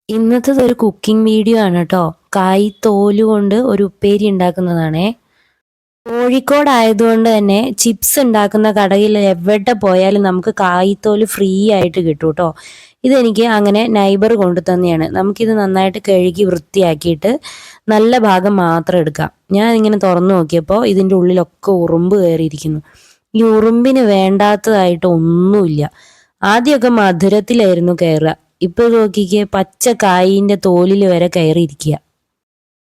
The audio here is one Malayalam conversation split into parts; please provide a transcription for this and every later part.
ഇന്നത്തേത് ഒരു കുക്കിംഗ് വീഡിയോ ആണ് കേട്ടോ. കായ് തോല് കൊണ്ട് ഒരു ഉപ്പേരി ഉണ്ടാക്കുന്നതാണേ. കോഴിക്കോട് ആയതുകൊണ്ട് തന്നെ ചിപ്സ് ഉണ്ടാക്കുന്ന കടയിൽ എവിടെ പോയാലും നമുക്ക് കായ്ത്തോല് ഫ്രീ ആയിട്ട് കിട്ടും കേട്ടോ. ഇതെനിക്ക് അങ്ങനെ നൈബർ കൊണ്ടു തന്നെയാണ്. നമുക്കിത് നന്നായിട്ട് കഴുകി വൃത്തിയാക്കിയിട്ട് നല്ല ഭാഗം മാത്രം എടുക്കാം. ഞാൻ ഇങ്ങനെ തുറന്നു നോക്കിയപ്പോൾ ഇതിൻ്റെ ഉള്ളിലൊക്കെ ഉറുമ്പ് കയറിയിരിക്കുന്നു. ഈ ഉറുമ്പിന് വേണ്ടാത്തതായിട്ട് ഒന്നുമില്ല. ആദ്യമൊക്കെ മധുരത്തിലായിരുന്നു കയറുക. ഇപ്പൊ നോക്കിക്കേ, പച്ച കായിന്റെ തോലിൽ വരെ കയറിയിരിക്കുക.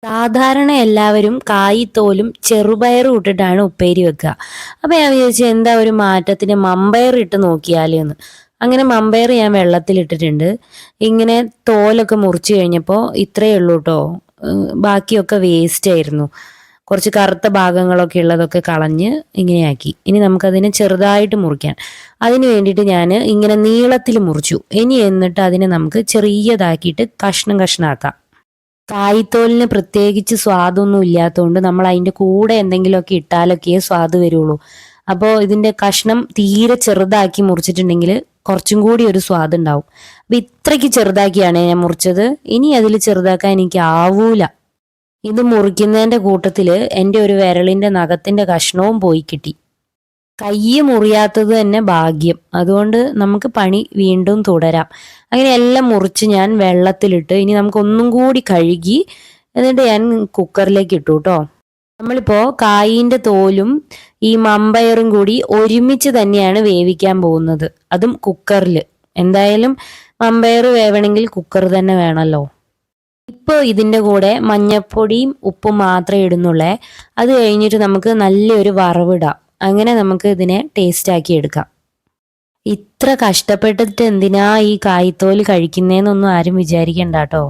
സാധാരണ എല്ലാവരും കായിത്തോലും ചെറുപയറും ഇട്ടിട്ടാണ് ഉപ്പേരി വെക്കുക. അപ്പൊ ഞാൻ വിചാരിച്ചു എന്താ ഒരു മാറ്റത്തിന് മമ്പയർ ഇട്ട് നോക്കിയാലോ എന്ന്. അങ്ങനെ മമ്പയർ ഞാൻ വെള്ളത്തിലിട്ടിട്ടുണ്ട്. ഇങ്ങനെ തോലൊക്കെ മുറിച്ച് കഴിഞ്ഞപ്പോൾ ഇത്രയേ ഉള്ളൂ കേട്ടോ. ബാക്കിയൊക്കെ വേസ്റ്റ് ആയിരുന്നു. കുറച്ച് കറുത്ത ഭാഗങ്ങളൊക്കെ ഉള്ളതൊക്കെ കളഞ്ഞ് ഇങ്ങനെയാക്കി. ഇനി നമുക്കതിനെ ചെറുതായിട്ട് മുറിക്കാൻ. അതിന് വേണ്ടിയിട്ട് ഞാൻ ഇങ്ങനെ നീളത്തിൽ മുറിച്ചു. ഇനി എന്നിട്ട് അതിനെ നമുക്ക് ചെറിയതാക്കിയിട്ട് കഷ്ണം കഷ്ണമാക്കാം. കായ്ത്തോലിന് പ്രത്യേകിച്ച് സ്വാദൊന്നും ഇല്ലാത്തതുകൊണ്ട് നമ്മൾ അതിൻ്റെ കൂടെ എന്തെങ്കിലുമൊക്കെ ഇട്ടാലൊക്കെ സ്വാദ് വരുള്ളൂ. അപ്പോൾ ഇതിൻ്റെ കഷ്ണം തീരെ ചെറുതാക്കി മുറിച്ചിട്ടുണ്ടെങ്കിൽ കുറച്ചും കൂടി ഒരു സ്വാദ് ഉണ്ടാവും. അപ്പം ഇത്രയ്ക്ക് ചെറുതാക്കിയാണ് ഞാൻ മുറിച്ചത്. ഇനി അതിൽ ചെറുതാക്കാൻ എനിക്ക് ആവൂല. ഇത് മുറിക്കുന്നതിൻ്റെ കൂട്ടത്തിൽ എൻ്റെ ഒരു വിരലിൻ്റെ നഖത്തിൻ്റെ കഷ്ണവും പോയി കിട്ടി. കയ്യ് മുറിയാത്തത് തന്നെ ഭാഗ്യം. അതുകൊണ്ട് നമുക്ക് പണി വീണ്ടും തുടരാം. അങ്ങനെ എല്ലാം മുറിച്ച് ഞാൻ വെള്ളത്തിലിട്ട് ഇനി നമുക്ക് ഒന്നും കൂടി കഴുകി എന്നിട്ട് ഞാൻ കുക്കറിലേക്ക് ഇട്ടു കേട്ടോ. നമ്മളിപ്പോൾ കായിൻ്റെ തോലും ഈ മമ്പയറും കൂടി ഒരുമിച്ച് തന്നെയാണ് വേവിക്കാൻ പോകുന്നത്. അതും കുക്കറിൽ. എന്തായാലും മമ്പയർ വേവണമെങ്കിൽ കുക്കർ തന്നെ വേണമല്ലോ. ഇപ്പോൾ ഇതിൻ്റെ കൂടെ മഞ്ഞപ്പൊടിയും ഉപ്പും മാത്രമേ ഇടുന്നുള്ളേ. അത് കഴിഞ്ഞിട്ട് നമുക്ക് നല്ലൊരു വറവിടാം. അങ്ങനെ നമുക്ക് ഇതിനെ ടേസ്റ്റ് ആക്കി എടുക്കാം. ഇത്ര കഷ്ടപ്പെട്ടിട്ട് എന്തിനാ ഈ കായ്ത്തോല് കഴിക്കുന്നതെന്നൊന്നും ആരും വിചാരിക്കണ്ട കേട്ടോ.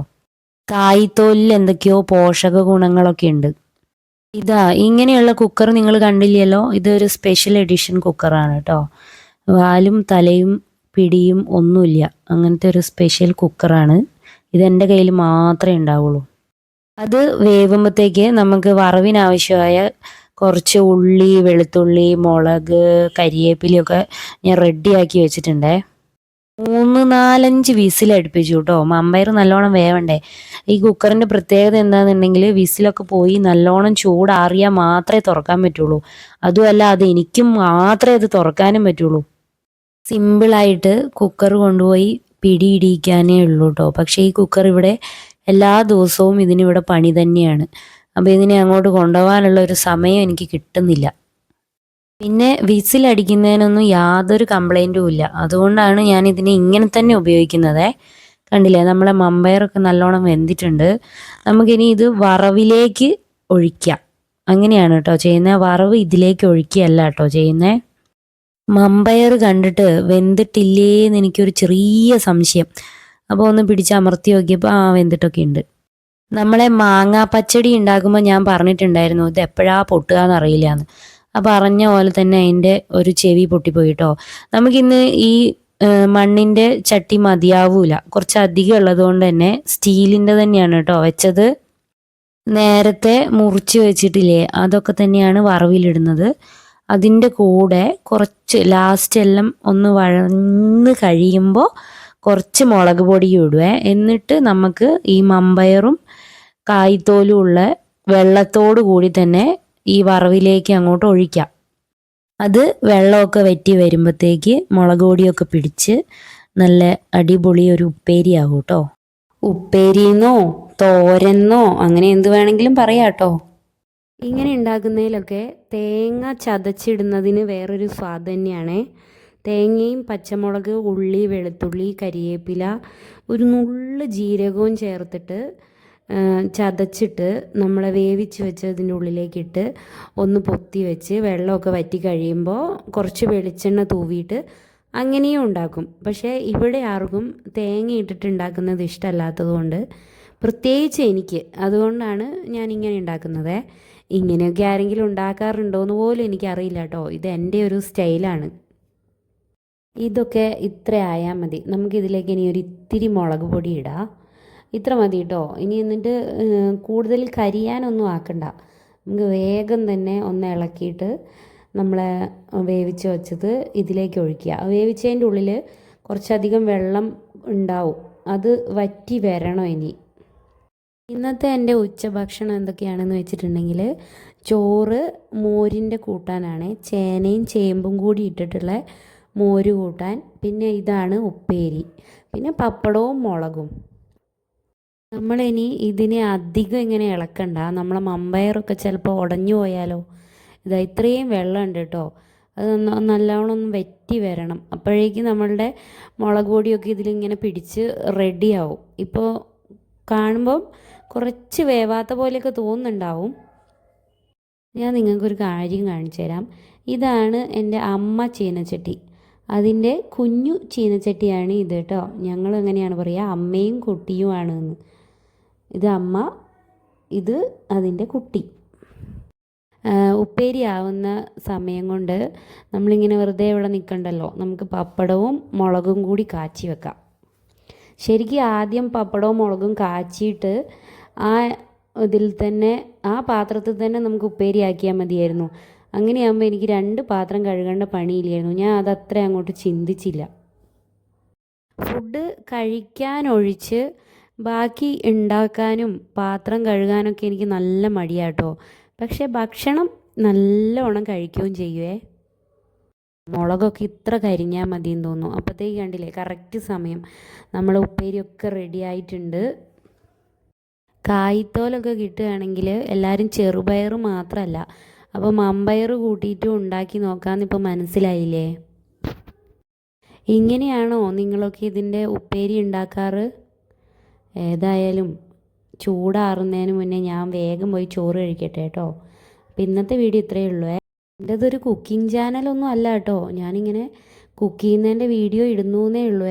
കായ്ത്തോലിൽ എന്തൊക്കെയോ പോഷക ഗുണങ്ങളൊക്കെ ഉണ്ട്. ഇതാ ഇങ്ങനെയുള്ള കുക്കർ നിങ്ങൾ കണ്ടില്ലല്ലോ. ഇതൊരു സ്പെഷ്യൽ എഡിഷൻ കുക്കറാണ് കേട്ടോ. വാലും തലയും പിടിയും ഒന്നുമില്ല, അങ്ങനത്തെ ഒരു സ്പെഷ്യൽ കുക്കറാണ്. ഇതെൻ്റെ കയ്യിൽ മാത്രമേ ഉണ്ടാവുള്ളൂ. അത് വേവുമ്പോഴത്തേക്ക് നമുക്ക് വറവിനാവശ്യമായ കുറച്ച് ഉള്ളി, വെളുത്തുള്ളി, മുളക്, കരിവേപ്പിലയൊക്കെ ഞാൻ റെഡിയാക്കി വെച്ചിട്ടുണ്ടേ. 3-4 വിസിലടുപ്പിച്ചു കേട്ടോ. മമ്പയർ നല്ലോണം വേവണ്ടേ. ഈ കുക്കറിൻ്റെ പ്രത്യേകത എന്താണെന്നുണ്ടെങ്കിൽ വിസിലൊക്കെ പോയി നല്ലോണം ചൂടാറിയാൽ മാത്രമേ തുറക്കാൻ പറ്റുള്ളൂ. അതുമല്ല, അത് എനിക്കും മാത്രമേ അത് തുറക്കാനും പറ്റുള്ളൂ. സിമ്പിളായിട്ട് കുക്കർ കൊണ്ടുപോയി പിടിയിടിക്കാനേ ഉള്ളൂ കേട്ടോ. പക്ഷേ ഈ കുക്കർ ഇവിടെ എല്ലാ ദിവസവും ഇതിനിവിടെ പണി തന്നെയാണ്. അപ്പോൾ ഇതിനെ അങ്ങോട്ട് കൊണ്ടുപോകാനുള്ള ഒരു സമയം എനിക്ക് കിട്ടുന്നില്ല. പിന്നെ വിസിലടിക്കുന്നതിനൊന്നും യാതൊരു കംപ്ലൈൻറ്റും ഇല്ല. അതുകൊണ്ടാണ് ഞാൻ ഇതിനെ ഇങ്ങനെ തന്നെ ഉപയോഗിക്കുന്നത്. കണ്ടില്ലേ, നമ്മളെ മമ്പയറൊക്കെ നല്ലോണം വെന്തിട്ടുണ്ട്. നമുക്കിനി ഇത് വറവിലേക്ക് ഒഴിക്കാം. അങ്ങനെയാണ് കേട്ടോ ചെയ്യുന്നത്. വറവ് ഇതിലേക്ക് ഒഴിക്കുകയല്ല കേട്ടോ ചെയ്യുന്നത്. മമ്പയർ കണ്ടിട്ട് വെന്തിട്ടില്ലേന്ന് എനിക്കൊരു ചെറിയ സംശയം. അപ്പോൾ ഒന്ന് പിടിച്ചമർത്തി നോക്കിയപ്പോൾ വെന്തിട്ടൊക്കെ ഉണ്ട്. നമ്മളെ മാങ്ങാ പച്ചടി ഉണ്ടാക്കുമ്പോൾ ഞാൻ പറഞ്ഞിട്ടുണ്ടായിരുന്നു ഇത് എപ്പോഴാ പൊട്ടുക എന്നറിയില്ല എന്ന്. ആ പറഞ്ഞ പോലെ തന്നെ അതിൻ്റെ ഒരു ചെവി പൊട്ടിപ്പോയി കേട്ടോ. നമുക്കിന്ന് ഈ മണ്ണിൻ്റെ ചട്ടി മതിയാവൂല. കുറച്ചധികം ഉള്ളത് കൊണ്ട് തന്നെ സ്റ്റീലിൻ്റെ തന്നെയാണ് കേട്ടോ വെച്ചത്. നേരത്തെ മുറിച്ച് വെച്ചിട്ടില്ലേ, അതൊക്കെ തന്നെയാണ് വറവിലിടുന്നത്. അതിൻ്റെ കൂടെ കുറച്ച് ലാസ്റ്റ് എല്ലാം ഒന്ന് വഴന്ന് കഴിയുമ്പോൾ കുറച്ച് മുളക് പൊടിയും ഇടുവേ. എന്നിട്ട് നമുക്ക് ഈ മമ്പയറും കായ്ത്തോലും ഉള്ള വെള്ളത്തോടു കൂടി തന്നെ ഈ വറവിലേക്ക് അങ്ങോട്ട് ഒഴിക്കാം. അത് വെള്ളമൊക്കെ വറ്റി വരുമ്പോഴത്തേക്ക് മുളക് പൊടിയൊക്കെ പിടിച്ച് നല്ല അടിപൊളി ഒരു ഉപ്പേരിയാകും കേട്ടോ. ഉപ്പേരിന്നോ തോരന്നോ അങ്ങനെ എന്ത് വേണമെങ്കിലും പറയാം കേട്ടോ. ഇങ്ങനെ ഉണ്ടാക്കുന്നതിലൊക്കെ തേങ്ങ ചതച്ചിടുന്നതിന് വേറൊരു സ്വാദ് തന്നെയാണേ. തേങ്ങയും പച്ചമുളക്, ഉള്ളി, വെളുത്തുള്ളി, കരിവേപ്പില, ഒരു നുള്ള് ജീരകവും ചേർത്തിട്ട് ചതച്ചിട്ട് നമ്മളെ വേവിച്ച് വെച്ചതിൻ്റെ ഉള്ളിലേക്കിട്ട് ഒന്ന് പൊത്തി വെച്ച് വെള്ളമൊക്കെ വറ്റി കഴിയുമ്പോൾ കുറച്ച് വെളിച്ചെണ്ണ തൂവിയിട്ട് അങ്ങനെയും ഉണ്ടാക്കും. പക്ഷേ ഇവിടെ ആർക്കും തേങ്ങ ഇട്ടിട്ട് ഉണ്ടാക്കുന്നത് ഇഷ്ടമല്ലാത്തത് കൊണ്ട്, പ്രത്യേകിച്ച് എനിക്ക്, അതുകൊണ്ടാണ് ഞാൻ ഇങ്ങനെ ഉണ്ടാക്കുന്നത്. ഇങ്ങനെയൊക്കെ ആരെങ്കിലും ഉണ്ടാക്കാറുണ്ടോ എന്ന് പോലും എനിക്കറിയില്ല കേട്ടോ. ഇത് എൻ്റെ ഒരു സ്റ്റൈലാണ്. ഇതൊക്കെ ഇത്ര ആയാൽ മതി. നമുക്കിതിലേക്ക് ഇനി ഒരു ഇത്തിരി മുളക് പൊടി ഇടാം. ഇത്ര മതി കേട്ടോ. ഇനി എന്നിട്ട് കൂടുതൽ കരിയാനൊന്നും ആക്കണ്ട. നമുക്ക് വേഗം തന്നെ ഒന്ന് ഇളക്കിയിട്ട് നമ്മളെ വേവിച്ച് വെച്ചത് ഇതിലേക്ക് ഒഴിക്കുക. വേവിച്ചതിൻ്റെ ഉള്ളിൽ കുറച്ചധികം വെള്ളം ഉണ്ടാവും. അത് വറ്റി വരണം ഇനി. ഇന്നത്തെ എൻ്റെ ഉച്ചഭക്ഷണം എന്തൊക്കെയാണെന്ന് വെച്ചിട്ടുണ്ടെങ്കിൽ ചോറ് മോരിൻ്റെ കൂട്ടാനാണ്, ചേനയും ചേമ്പും കൂടി ഇട്ടിട്ടുള്ള മോര് കൂട്ടാൻ, പിന്നെ ഇതാണ് ഉപ്പേരി, പിന്നെ പപ്പടവും മുളകും. നമ്മളിനി ഇതിനെ അധികം ഇങ്ങനെ ഇളക്കണ്ട, നമ്മളെ മമ്പയറൊക്കെ ചിലപ്പോൾ ഉടഞ്ഞു പോയാലോ. ഇതാ ഇത്രയും വെള്ളമുണ്ട് കേട്ടോ, അത് നല്ലോണം ഒന്ന് വറ്റി വരണം. അപ്പോഴേക്കും നമ്മളുടെ മുളക് പൊടിയൊക്കെ ഇതിലിങ്ങനെ പിടിച്ച് റെഡിയാവും. ഇപ്പോൾ കാണുമ്പം കുറച്ച് വേവാത്ത പോലെയൊക്കെ തോന്നുന്നുണ്ടാവും. ഞാൻ നിങ്ങൾക്കൊരു കാര്യം കാണിച്ചു തരാം. ഇതാണ് എൻ്റെ അമ്മ ചീനച്ചട്ടി, അതിൻ്റെ കുഞ്ഞു ചീനച്ചട്ടിയാണ് ഇത് കേട്ടോ. ഞങ്ങൾ എങ്ങനെയാണ് പറയുക, അമ്മയും കുട്ടിയുമാണ് എന്ന്. ഇത് അമ്മ, ഇത് അതിൻ്റെ കുട്ടി. ഉപ്പേരി ആവുന്ന സമയം കൊണ്ട് നമ്മളിങ്ങനെ വെറുതെ ഇവിടെ നിൽക്കണ്ടല്ലോ, നമുക്ക് പപ്പടവും മുളകും കൂടി കാച്ചി വെക്കാം. ശരിക്കും ആദ്യം പപ്പടവും മുളകും കാച്ചിയിട്ട് ആ ഇതിൽ തന്നെ, ആ പാത്രത്തിൽ തന്നെ നമുക്ക് ഉപ്പേരി ആക്കിയാൽ മതിയായിരുന്നു. അങ്ങനെയാകുമ്പോൾ എനിക്ക് 2 പാത്രം കഴുകേണ്ട പണിയില്ലായിരുന്നു. ഞാൻ അതത്ര അങ്ങോട്ട് ചിന്തിച്ചില്ല. ഫുഡ് കഴിക്കാനൊഴിച്ച് ബാക്കി ഉണ്ടാക്കാനും പാത്രം കഴുകാനൊക്കെ എനിക്ക് നല്ല മടിയാട്ടോ. പക്ഷേ ഭക്ഷണം നല്ലോണം കഴിക്കുകയും ചെയ്യുവേ. മുളകൊക്കെ ഇത്ര കരിഞ്ഞാൽ മതിയെന്ന് തോന്നുന്നു. അപ്പോഴത്തേക്ക് കണ്ടില്ലേ, കറക്റ്റ് സമയം. നമ്മൾ ഉപ്പേരിയൊക്കെ റെഡി ആയിട്ടുണ്ട്. കായ്ത്തോലൊക്കെ കിട്ടുകയാണെങ്കിൽ എല്ലാവരും ചെറുപയർ മാത്രമല്ല, അപ്പോൾ മമ്പയർ കൂട്ടിയിട്ടും ഉണ്ടാക്കി നോക്കാമെന്ന് ഇപ്പോൾ മനസ്സിലായില്ലേ. ഇങ്ങനെയാണോ നിങ്ങളൊക്കെ ഇതിൻ്റെ ഉപ്പേരി ഉണ്ടാക്കാറ്? ഏതായാലും ചൂടാറുന്നതിന് മുന്നേ ഞാൻ വേഗം പോയി ചോറ് കഴിക്കട്ടെ കേട്ടോ. അപ്പം ഇന്നത്തെ വീഡിയോ ഇത്രയേ ഉള്ളൂ. എൻ്റെതൊരു കുക്കിംഗ് ചാനലൊന്നും അല്ല കേട്ടോ, ഞാനിങ്ങനെ കുക്ക് ചെയ്യുന്നതിൻ്റെ വീഡിയോ ഇടുന്നേ ഉള്ളൂ.